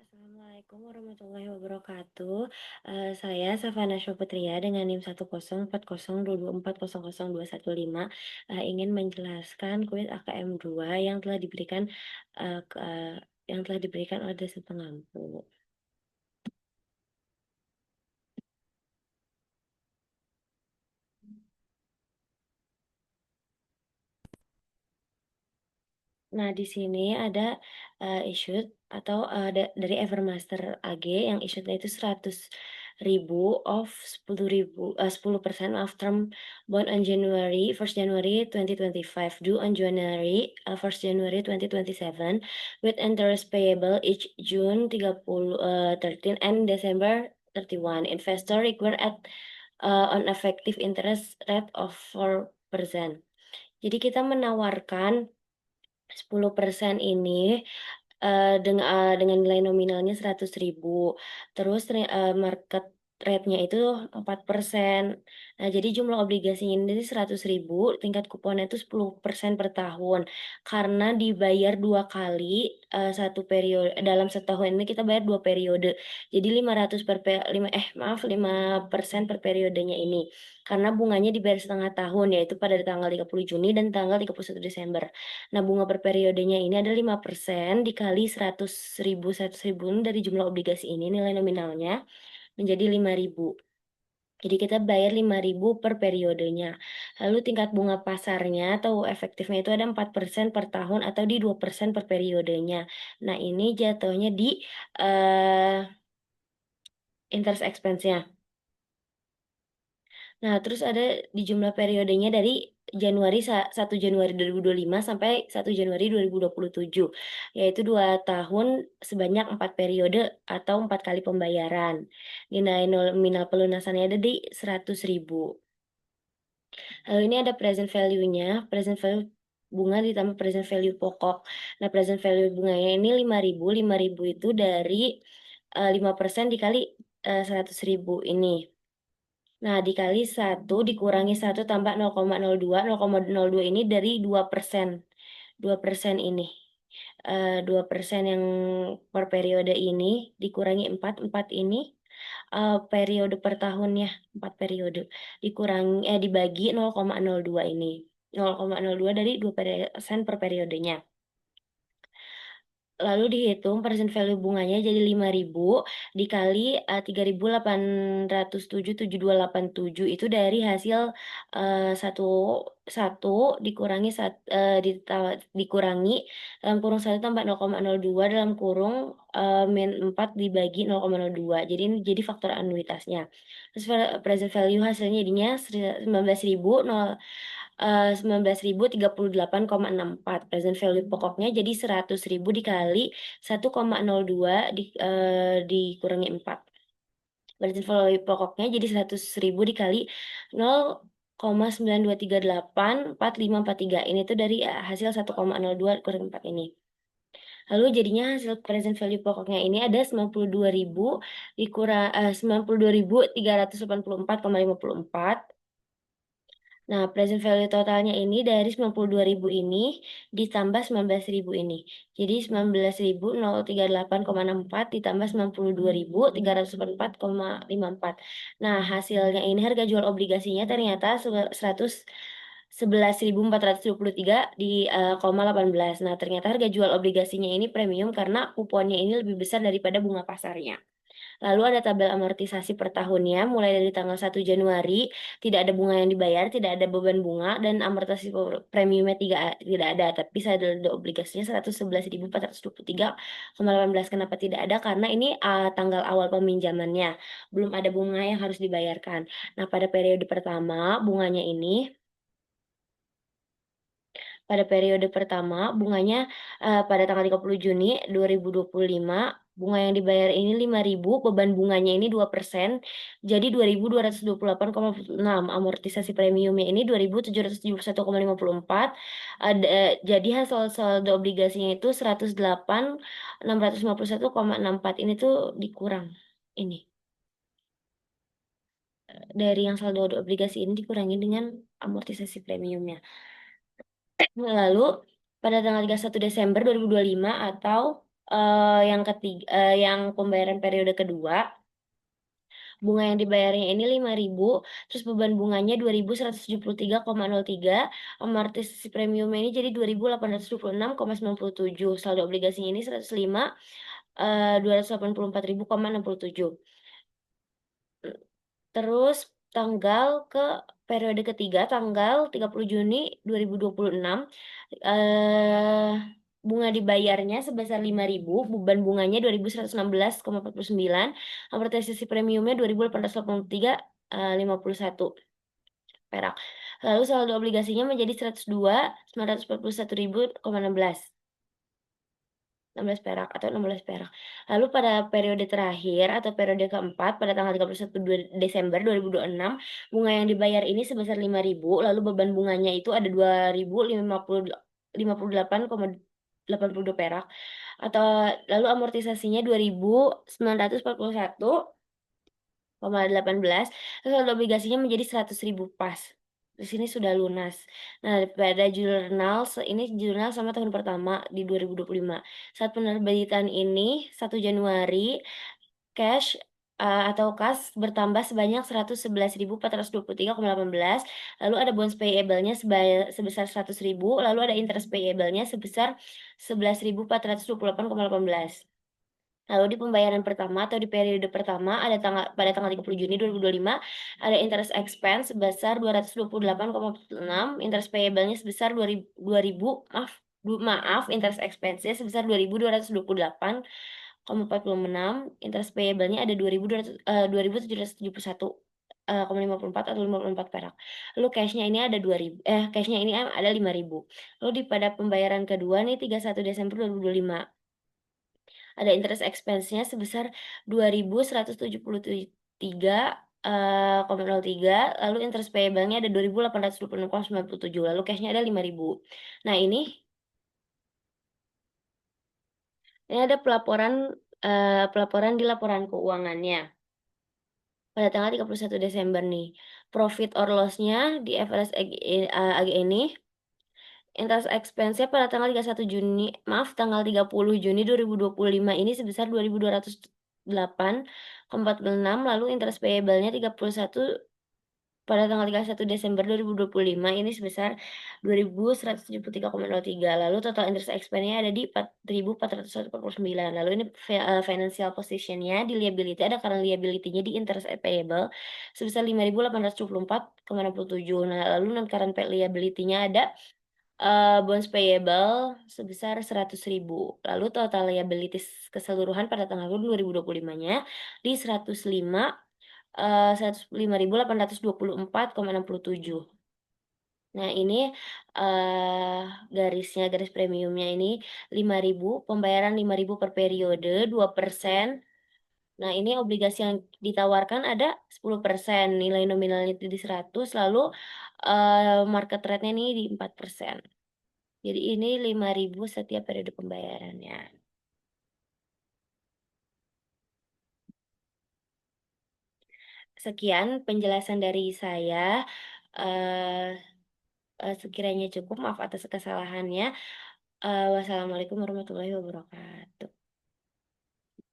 Assalamualaikum warahmatullahi wabarakatuh. Saya Savana Syoputria dengan NIM 1040224000215 ingin menjelaskan kuis AKM 2 yang telah diberikan oleh dosen pengampu. Nah, di sini ada issue atau dari Evermaster AG yang issue-nya itu 100.000 of 10% of term bond on January 2025 due on January 1 January 2027 with interest payable each June 13 and December 31. Investor require at on effective interest rate of 4%. Jadi kita menawarkan 10% ini dengan nilai nominalnya 100.000. Terus market rate-nya itu 4%. Nah, jadi jumlah obligasinya ini 100.000, tingkat kuponnya itu 10% per tahun. Karena dibayar 2 kali, satu periode dalam setahun ini kita bayar 2 periode. Jadi 500 per pe, 5 maaf 5% per periodenya ini. Karena bunganya dibayar setengah tahun, yaitu pada tanggal 30 Juni dan tanggal 31 Desember. Nah, bunga per periodenya ini ada 5% dikali 100.000 ini dari jumlah obligasi ini nilai nominalnya menjadi 5.000. Jadi kita bayar 5.000 per periodenya. Lalu tingkat bunga pasarnya atau efektifnya itu ada 4% per tahun atau di 2% per periodenya. Nah, ini jatuhnya di uh, interest expense-nya. Nah, terus ada di jumlah periodenya dari 1 Januari 2025 sampai 1 Januari 2027, yaitu 2 tahun sebanyak 4 periode atau 4 kali pembayaran. Nilai nominal pelunasannya ada di 100.000. Lalu ini ada present value-nya, present value bunga ditambah present value pokok. Nah, present value bunganya ini 5.000, 5.000 itu dari 5% dikali 100.000 ini. Nah, dikali 1 dikurangi 1 tambah 0,02. 0,02 ini dari 2%. 2% ini. 2% yang per periode ini dikurangi 4. 4 ini periode per tahunnya. 4 periode. Dibagi 0,02 ini. 0,02 dari 2% per periodenya. Lalu dihitung present value bunganya jadi 5.000 dikali 3.807.7287 itu dari hasil satu satu dikurangi dikurangi dalam kurung 1 tambah 0,02 dalam kurung min 4 dibagi 0,02. Jadi ini jadi faktor anuitasnya. Terus present value hasilnya jadinya 19.038,64. Present value pokoknya jadi 100.000 dikali 1,02 dikurangi 4. Present value pokoknya jadi 100.000 dikali 0,92384543. Ini tuh dari hasil 1,02 kurangi 4 ini. Lalu jadinya hasil present value pokoknya ini ada 92.000 dikurang 92.384,54. Nah, present value totalnya ini dari 92.000 ini ditambah 19.000 ini. Jadi 19.038,64 ditambah 92.384,54. Nah, hasilnya ini harga jual obligasinya ternyata 111.423 di 18. Nah, ternyata harga jual obligasinya ini premium karena kuponnya ini lebih besar daripada bunga pasarnya. Lalu ada tabel amortisasi per tahunnya, mulai dari tanggal 1 Januari, tidak ada bunga yang dibayar, tidak ada beban bunga, dan amortisasi premiumnya tidak ada, tapi saldo obligasinya 111.423,18. Kenapa tidak ada? Karena ini tanggal awal peminjamannya, belum ada bunga yang harus dibayarkan. Nah, pada periode pertama, pada periode pertama, bunganya pada tanggal 30 Juni 2025, bunga yang dibayar ini 5.000, beban bunganya ini 2%, jadi 2.228,6. Amortisasi premiumnya ini 2.771,54. Jadi hasil saldo obligasinya itu 108.651,64. Ini tuh dikurang. Ini. Dari yang saldo obligasi ini dikurangi dengan amortisasi premiumnya. Lalu pada tanggal 31 Desember 2025 atau yang pembayaran periode kedua, bunga yang dibayarnya ini 5.000, terus beban bunganya 2.173,03, amortisasi premiumnya ini jadi 2.826,97, saldo obligasinya ini 105, 284.000,67. Terus tanggal ke periode ketiga tanggal 30 Juni 2026, eh bunga dibayarnya sebesar 5.000, beban bunganya 2.116,49, amortisasi premiumnya 2.883,51 perak. Lalu saldo obligasinya menjadi 102.941.016 perak atau 16 perak. Lalu pada periode terakhir atau periode keempat pada tanggal 31 Desember 2026, bunga yang dibayar ini sebesar 5.000, lalu beban bunganya itu ada 2.058,82 perak atau lalu amortisasinya 2.941,18, terus saldo obligasinya menjadi 100.000 pas. Di sini sudah lunas. Nah, pada ini jurnal sama tahun pertama di 2025. Saat penerbitan ini 1 Januari, cash atau kas bertambah sebanyak 111.423,18, lalu ada bonds payable-nya sebesar 100.000, lalu ada interest payable-nya sebesar 11.428,18. Lalu di pembayaran pertama atau di periode pertama pada tanggal 30 Juni 2025 ada interest expense sebesar 228,46, interest payable-nya sebesar 2000, interest expense-nya sebesar 2.228,46, interest payable-nya ada 2.771,54 atau 54 perak. Lalu cash-nya ini ada 2.000, cash-nya ini ada 5.000. Lalu pada pembayaran kedua nih 31 Desember 2025 ada interest expense-nya sebesar 2.173,03, lalu interest payable-nya ada 2.826,97, lalu cash-nya ada 5.000. Nah, ini ada pelaporan di laporan keuangannya pada tanggal 31 Desember nih. Profit or loss-nya di FRS AG ini, interest expense-nya pada tanggal 30 Juni 2025 ini sebesar 2.208,46, lalu interest payable-nya pada tanggal 31 Desember 2025 ini sebesar 2.173,03, lalu total interest expense-nya ada di 4.449. Lalu ini financial position-nya di liability ada current liability-nya di interest payable sebesar 5.824,67. Nah, lalu non current liability-nya ada bonds payable sebesar 100.000. Lalu total liabilities keseluruhan pada tanggal 2025-nya di 105.824,67. Nah, ini garis premiumnya ini 5.000, pembayaran 5.000 per periode, 2%. Nah, ini obligasi yang ditawarkan ada 10%, nilai nominalnya itu di 100, lalu market rate-nya ini di 4%. Jadi ini 5.000 setiap periode pembayarannya. Sekian penjelasan dari saya. eh Sekiranya cukup, maaf atas kesalahannya. Wassalamualaikum warahmatullahi wabarakatuh.